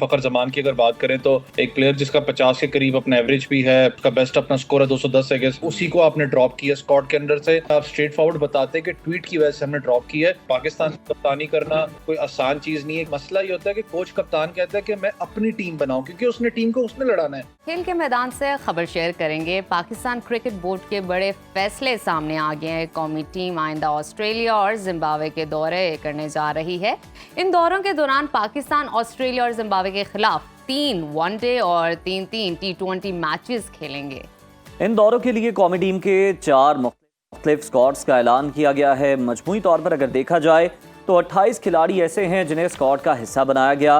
फखर जमान की अगर बात करें तो एक प्लेयर जिसका 50 के करीब अपना एवरेज भी है, उसका बेस्ट अपना स्कोर है 210 है, उसी को आपने ड्रॉप किया स्क्वाड के अंदर से। आप स्ट्रेट फॉरवर्ड बताते हैं कि ट्वीट की वजह से हमने ड्रॉप किया है। पाकिस्तान से कप्तानी करना कोई आसान चीज नहीं है। मसला ये होता है कि कोच कप्तान कहता है कि मैं अपनी टीम बनाऊं, क्योंकि उसने टीम को उसने लड़ाना है। खेल के मैदान से खबर शेयर करेंगे। पाकिस्तान क्रिकेट बोर्ड के बड़े फैसले सामने आ गए हैं। कौमी टीम आइंदा ऑस्ट्रेलिया और जिम्बाब्वे के दौरे करने जा रही है। इन दौरों के दौरान पाकिस्तान ऑस्ट्रेलिया और जिम्बाब्वे के खिलाफ 3 वनडे और 3 T20 मैचेस खेलेंगे। इन दौरों के लिए कौमी टीम के 4 मुख्तलिफ स्क्वाड्स का ऐलान किया गया है। मजमूई तौर पर अगर देखा जाए तो 28 खिलाड़ी ऐसे हैं जिन्हें स्क्वाड का हिस्सा बनाया गया।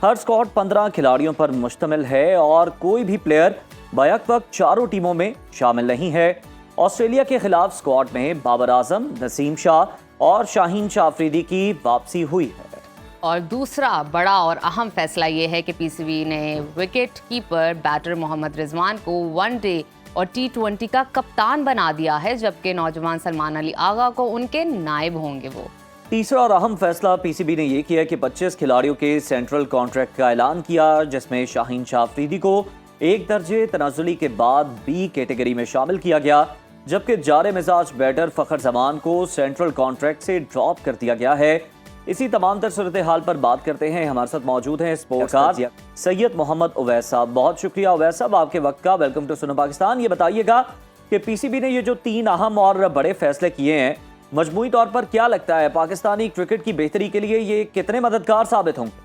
हर स्क्वाड 15 खिलाड़ियों पर मुश्तमिल है और कोई भी प्लेयर बैक वक्त चारों टीमों में शामिल नहीं है। ऑस्ट्रेलिया के खिलाफ स्क्वाड में बाबर आजम, नसीम शाह और शाहीन शाह अफरीदी की वापसी हुई है। और दूसरा बड़ा और अहम फैसला ये है कि पीसीबी ने wicket keeper batter Mohammad Rizwan को वनडे और T20 का कप्तान बना दिया है, जबकि नौजवान सलमान अली आगा को उनके नायब होंगे वो। तीसरा और अहम फैसला पीसीबी ने यह किया कि 25 खिलाड़ियों के सेंट्रल कॉन्ट्रैक्ट का ऐलान किया, जिसमें शाहीन शाह अफरीदी को एक दर्जे तनाजुली के बाद बी कैटेगरी में शामिल किया गया, जबकि जारे मिजाज बैटर फखर जमान को सेंट्रल कॉन्ट्रैक्ट से ड्रॉप कर दिया गया है। इसी तमाम तर सूरत हाल पर बात करते हैं। हमारे साथ मौजूद हैं स्पोर्ट्सकार सैयद मोहम्मद उवैस साहब। बहुत शुक्रिया उवैस साहब आपके वक्त का। वेलकम टू सुनो पाकिस्तान। ये बताइएगा कि पीसीबी ने ये जो 3 अहम और बड़े फैसले किए हैं, मजमूई तौर पर क्या लगता है पाकिस्तानी क्रिकेट की बेहतरी के लिए ये कितने मददगार साबित होंगे?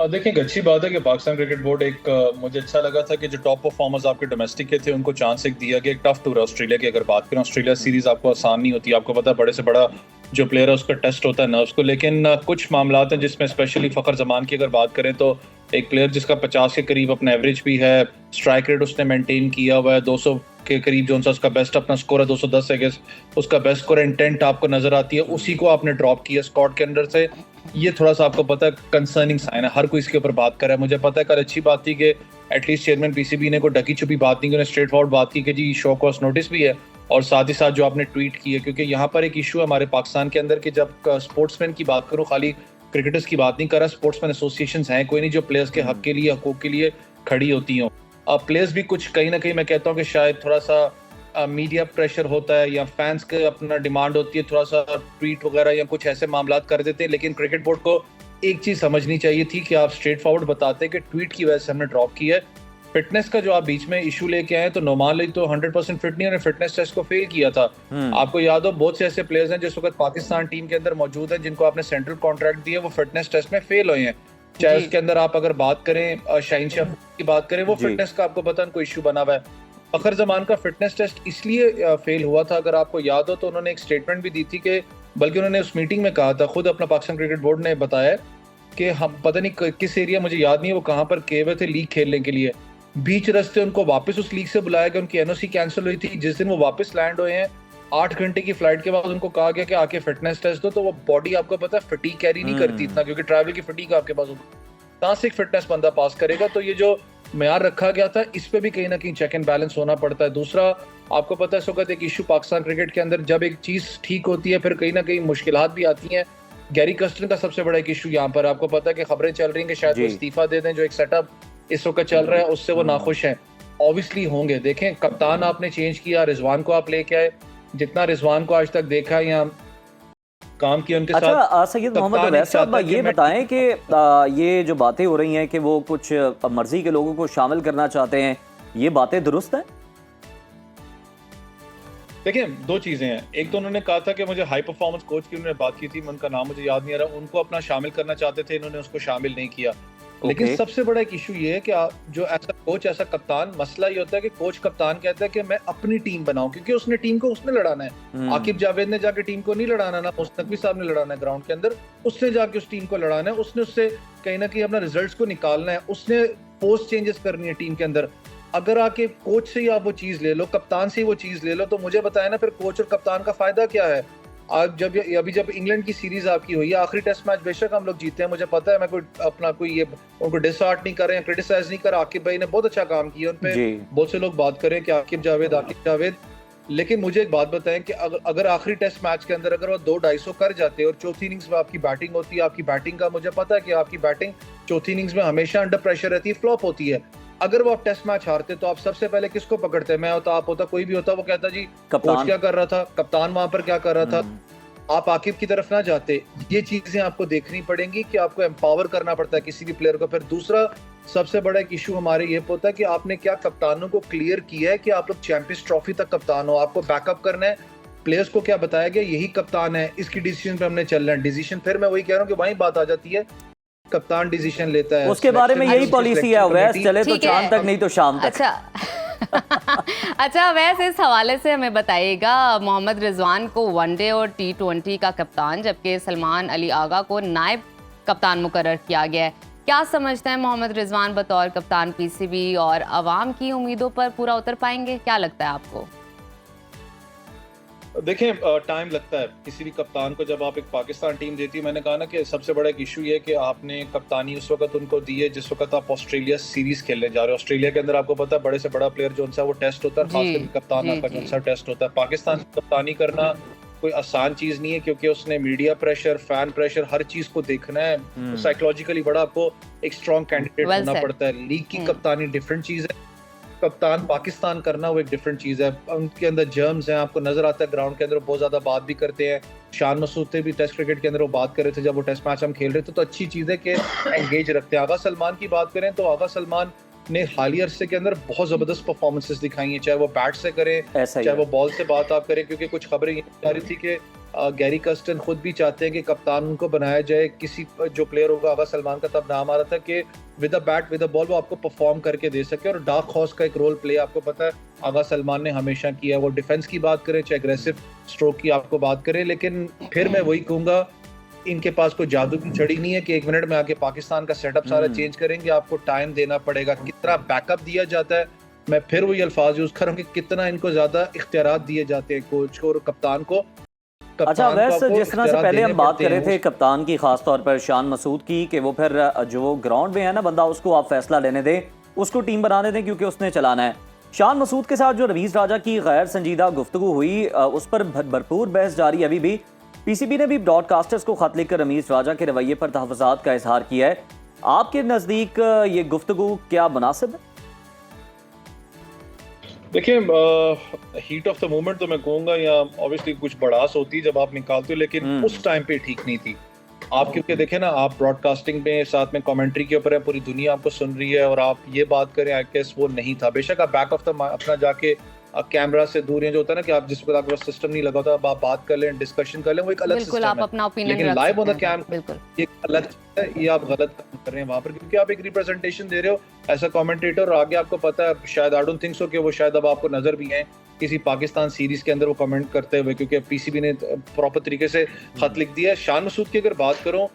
देखिए, अच्छी बात है कि पाकिस्तान क्रिकेट बोर्ड मुझे अच्छा लगा था कि जो टॉप परफॉर्मर्स आपके डोमेस्टिक के थे उनको चांस एक दिया गया। एक टफ टूर है ऑस्ट्रेलिया की अगर बात करें। ऑस्ट्रेलिया सीरीज आपको आसान नहीं होती, आपको पता है बड़े से बड़ा जो प्लेयर है उसका टेस्ट होता है नर्व्स को। लेकिन कुछ मामला हैं जिसमें स्पेशली फखर जमान की अगर बात करें तो एक प्लेयर जिसका 50 के करीब अपना एवरेज भी है, स्ट्राइक रेट उसने मेंटेन किया हुआ है 200 के करीब, जो उसका बेस्ट अपना स्कोर है 210 है, उसका बेस्ट स्कोर इंटेंट आपको नजर आती है, उसी को आपने ड्रॉप किया स्क्वाड के अंदर से। ये थोड़ा सा आपको पता है कंसर्निंग साइन है, हर कोई इसके ऊपर बात कर रहा है। मुझे पता है कल अच्छी बात थी कि एटलीस्ट चेयरमैन पीसीबी ने कोई ढकी छुपी बात नहीं की, उन्होंने स्ट्रेट फॉरवर्ड बात की कि जी शो कॉज नोटिस भी है, और साथ ही साथ जो आपने ट्वीट की है, क्योंकि यहाँ पर एक इशू है हमारे पाकिस्तान के अंदर कि जब स्पोर्ट्समैन की बात करूँ, खाली क्रिकेटर्स की बात नहीं कर रहा, स्पोर्ट्समैन एसोसिएशंस हैं कोई नहीं जो प्लेयर्स के हक के लिए, हकूक के लिए खड़ी होती हों। अब प्लेयर्स भी कुछ कहीं ना कहीं मैं कहता हूँ कि शायद थोड़ा सा मीडिया प्रेशर होता है या फैंस के अपना डिमांड होती है, थोड़ा सा ट्वीट वगैरह या कुछ ऐसे मामला कर देते हैं। लेकिन क्रिकेट बोर्ड को एक चीज समझनी चाहिए थी कि आप स्ट्रेट फॉरवर्ड बताते कि ट्वीट की वजह से हमने ड्रॉप किया है। फिटनेस का जो आप बीच में इशू लेके आए तो नोमान अली तो 100% फिट नहीं, उन्होंने फिटनेस टेस्ट को फेल किया था। आपको याद हो बहुत से ऐसे प्लेयर्स हैं जिस वक्त पाकिस्तान टीम के अंदर मौजूद हैं जिनको आपने सेंट्रल कॉन्ट्रैक्ट दिया, वो फिटनेस टेस्ट में फेल हुए हैं। चाहे उसके अंदर आप अगर बात करें शाहीन शाह की बात करें, वो फिटनेस का आपको पता उनको इशू बना हुआ है। फखर जमान का फिटनेस टेस्ट इसलिए फेल हुआ था, अगर आपको याद हो तो उन्होंने एक स्टेटमेंट भी दी थी कि बल्कि उन्होंने उस मीटिंग में कहा था, खुद अपना पाकिस्तान क्रिकेट बोर्ड ने बताया कि हम पता नहीं किस एरिया, मुझे याद नहीं है वो कहाँ पर गए हुए थे लीग खेलने के लिए, बीच रास्ते उनको वापस उस लीग से बुलाया गया, उनकी एनओसी कैंसिल हुई थी। जिस दिन वो वापस लैंड हुए हैं 8 घंटे की फ्लाइट के बाद उनको कहा गया कि आके फिटनेस टेस्ट दो, तो वो बॉडी आपको पता है फटीग कैरी नहीं करती इतना, क्योंकि ट्रैवल की फटीग आपके पास कहाँ से एक फिटनेस बंदा पास करेगा। तो ये जो म्यार रखा गया था इस पे भी कहीं ना कहीं चेक एंड बैलेंस होना पड़ता है। दूसरा आपको पता है इस वक्त एक इशू पाकिस्तान क्रिकेट के अंदर, जब एक चीज ठीक होती है फिर कहीं ना कहीं मुश्किलात भी आती हैं। गैरी कस्टन का सबसे बड़ा एक इशू यहाँ पर आपको पता है कि खबरें चल रही हैं कि शायद वो इस्तीफा दे दें, जो एक सेटअप इस वक्त चल रहा है उससे वो नाखुश हैं। ऑब्वियसली होंगे। देखें, कप्तान आपने चेंज किया, रिजवान को आप लेके आए, जितना रिजवान को आज तक देखा है या काम किया उनके साथ। अच्छा सैयद मोहम्मद उवैस साहब, ये बताएं कि ये जो बातें हो रही हैं कि वो कुछ मर्जी के लोगों को शामिल करना चाहते हैं, ये बातें दुरुस्त हैं? देखिए, 2 चीजें हैं। एक तो उन्होंने कहा था कि मुझे हाई परफॉर्मेंस कोच की उन्होंने बात की थी, उनका नाम मुझे याद नहीं आ रहा, उनको अपना शामिल करना चाहते थे, इन्होंने उसको शामिल नहीं किया। लेकिन सबसे बड़ा एक इशू ये है कि जो ऐसा कोच ऐसा कप्तान, मसला ये होता है कि कोच कप्तान कहता है कि मैं अपनी टीम बनाऊं, क्योंकि उसने टीम को उसने लड़ाना है। आकिब जावेद ने जाके टीम को नहीं लड़ाना, ना मुस्तफी साहब ने लड़ाना है ग्राउंड के अंदर, उसने जाके उस टीम को लड़ाना है, उसने उससे कहीं ना कहीं अपना रिजल्ट्स को निकालना है, उसने पोस्ट चेंजेस करनी है टीम के अंदर। अगर आके कोच से ही आप वो चीज ले लो, कप्तान से ही वो चीज ले लो, तो मुझे बताया ना फिर कोच और कप्तान का फायदा क्या है। आज जब इंग्लैंड की सीरीज आपकी हुई है, आखिरी टेस्ट मैच बेशक हम लोग जीते हैं, मुझे पता है, मैं कोई ये उनको डिसहार्ट नहीं कर रहे हैं, क्रिटिसाइज नहीं कर रहा। आकिब भाई ने बहुत अच्छा काम किया, उन पे बहुत से लोग बात करें कि आकिब जावेद, लेकिन मुझे एक बात बताएं कि अगर आखिरी टेस्ट मैच के अंदर अगर वो 2-250 कर जाते और चौथी इनिंग्स में आपकी बैटिंग होती है, आपकी बैटिंग का मुझे पता है कि आपकी बैटिंग चौथी इनिंग्स में हमेशा अंडर प्रेशर रहती है, फ्लॉप होती है। अगर वो आप टेस्ट मैच हारते तो आप सबसे पहले किसको पकड़ते? मैं होता, आप होता, कोई भी होता, वो कहता जी कोच क्या कर रहा था, कप्तान वहां पर क्या कर रहा था, आप आकिब की तरफ ना जाते। ये चीजें आपको देखनी पड़ेंगी कि आपको एम्पावर करना पड़ता है किसी भी प्लेयर को। फिर दूसरा सबसे बड़ा एक इशू हमारे ये होता है कि आपने क्या कप्तानों को क्लियर किया है कि आप लोग चैंपियंस ट्रॉफी तक कप्तान हो, आपको बैकअप करना है। प्लेयर्स को क्या बताया गया, यही कप्तान है, इसकी डिसीजन पे हमने चलना है। डिसीजन, फिर मैं वही कह रहा हूँ कि वही बात आ जाती है, कप्तान डिसीजन लेता है, उसके बारे में यही पॉलिसी है, वैसे चले तो चांद तक नहीं तो शाम तक। अच्छा अच्छा, वैसे इस हवाले से हमें बताइएगा, मोहम्मद रिजवान को वनडे और T20 का कप्तान जबकि सलमान अली आगा को नायब कप्तान मुकर्रर किया गया है। क्या समझते हैं मोहम्मद रिजवान बतौर कप्तान पीसीबी और अवाम की उम्मीदों पर पूरा उतर पाएंगे? क्या लगता है आपको? देखें, टाइम लगता है किसी भी कप्तान को जब आप एक पाकिस्तान टीम देती है। मैंने कहा ना कि सबसे बड़ा एक इशू ये है कि आपने कप्तानी उस वक्त उनको दी है जिस वक्त आप ऑस्ट्रेलिया सीरीज खेलने जा रहे हो। ऑस्ट्रेलिया के अंदर आपको पता है बड़े से बड़ा प्लेयर जो सा वो टेस्ट होता है, खासकर कप्तान आपका जो सा टेस्ट होता है। पाकिस्तान की कप्तानी करना कोई आसान चीज नहीं है क्योंकि उसने मीडिया प्रेशर, फैन प्रेशर, हर चीज को देखना है। साइकोलॉजिकली बड़ा आपको एक स्ट्रॉन्ग कैंडिडेट होना पड़ता है। लीग की कप्तानी डिफरेंट चीज है, कप्तान पाकिस्तान करना वो एक डिफरेंट चीज है। उनके अंदर जर्म्स हैं, आपको नजर आता है ग्राउंड के अंदर बहुत ज्यादा बात भी करते हैं। शान मसूद से भी टेस्ट क्रिकेट के अंदर वो बात कर रहे थे जब वो टेस्ट मैच हम खेल रहे थे, तो अच्छी चीज है कि एंगेज रखते हैं। आगा सलमान की बात करें तो आगा सलमान ने हालिया अरसे के अंदर बहुत जबरदस्त परफॉर्मेंसेस दिखाई हैं, चाहे वो बैट से करें, चाहे वो बॉल से बात आप करें। क्योंकि कुछ खबरें ये आ रही थी कि गैरी कर्स्टन खुद भी चाहते हैं कि कप्तान उनको बनाया जाए। किसी जो प्लेयर होगा, आगा सलमान का तब नाम आ रहा था कि with a bat with a ball वो आपको परफॉर्म करके दे सके, और डार्क हॉर्स का एक रोल प्ले आपको पता है आगा सलमान ने हमेशा किया है। वो डिफेंस की बात करें, चाहे एग्रेसिव स्ट्रोक की आपको बात करें। लेकिन फिर मैं वही कहूंगा, इनके पास कोई जादू की छड़ी नहीं है कि एक मिनट में आके पाकिस्तान का सेटअप सारा चेंज करेंगे। आपको टाइम देना पड़ेगा। कितना बैकअप दिया जाता है, मैं फिर वही अल्फाज यूज कर रहा हूँ कि कितना इनको ज्यादा इख्तियारात दिए जाते हैं कोच को और कप्तान को। अच्छा, वैसे जिस तरह से पहले हम बात कर रहे थे कप्तान की, खास तौर पर शान मसूद की, कि वो फिर जो ग्राउंड में है ना बंदा, उसको आप फैसला लेने दें, उसको टीम बनाने दें क्योंकि उसने चलाना है। शान मसूद के साथ जो रमीज राजा की गैर संजीदा गुफ्तगू हुई, उस पर भरपूर बहस जारी अभी भी। पीसीबी ने भी ब्रॉडकास्टर्स को खत लिखकर रमीज राजा के रवैये पर तहफ़्फ़ुज़ात का इजहार किया है। आपके नज़दीक ये गुफ्तगू क्या मुनासिब है? देखिए, हीट ऑफ द मोमेंट तो मैं कहूँगा, या ऑब्वियसली कुछ बड़ास होती है जब आप निकालते हो, लेकिन उस टाइम पे ठीक नहीं थी। आप क्योंकि देखें ना, आप ब्रॉडकास्टिंग में साथ में कमेंट्री के ऊपर है, पूरी दुनिया आपको सुन रही है, और आप ये बात करें, आई गेस वो नहीं था। बेशक आप बैक ऑफ द अपना जाके कैमरा से दूर हैं, जो होता है ना कि आप जिस वक्त आपके पास सिस्टम नहीं लगा होता, आप बात कर लें, डिस्कशन कर लें, वो एक अलग सिस्टम है। आप अपना ओपिनियन लेकिन लाइव ऑन द कैमरा ये अलग चीज है, ये आप गलत काम कर रहे हैं वहां पर, क्योंकि आप एक रिप्रेजेंटेशन दे रहे हो ऐसा कमेंटेटर, और आगे आपको पता है, शायद आई डोंट थिंक सो कि वो शायद अब आपको नजर भी है किसी पाकिस्तान सीरीज के अंदर वो कमेंट करते हुए, क्योंकि पीसीबी ने प्रॉपर तरीके से खत लिख दिया है। शान मसूद की अगर बात करूं,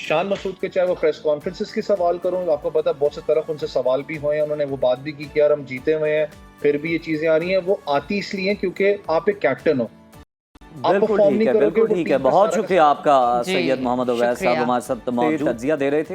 शान मसूद के चाहे वो प्रेस कॉन्फ्रेंसेस की सवाल करूं, आपको पता है बहुत से तरफ उनसे सवाल भी हुए हैं, उन्होंने वो बात भी की कि यार हम जीते हुए हैं, फिर भी ये चीजें आ रही हैं। वो आती इसलिए क्योंकि आप एक कैप्टन हो, बिल्कुल ठीक है, बिल्कुल ठीक है। बहुत शुक्रिया आपका सैयद मोहम्मद अवैस साहब, हमारे साथ तमजीह दे रहे थे।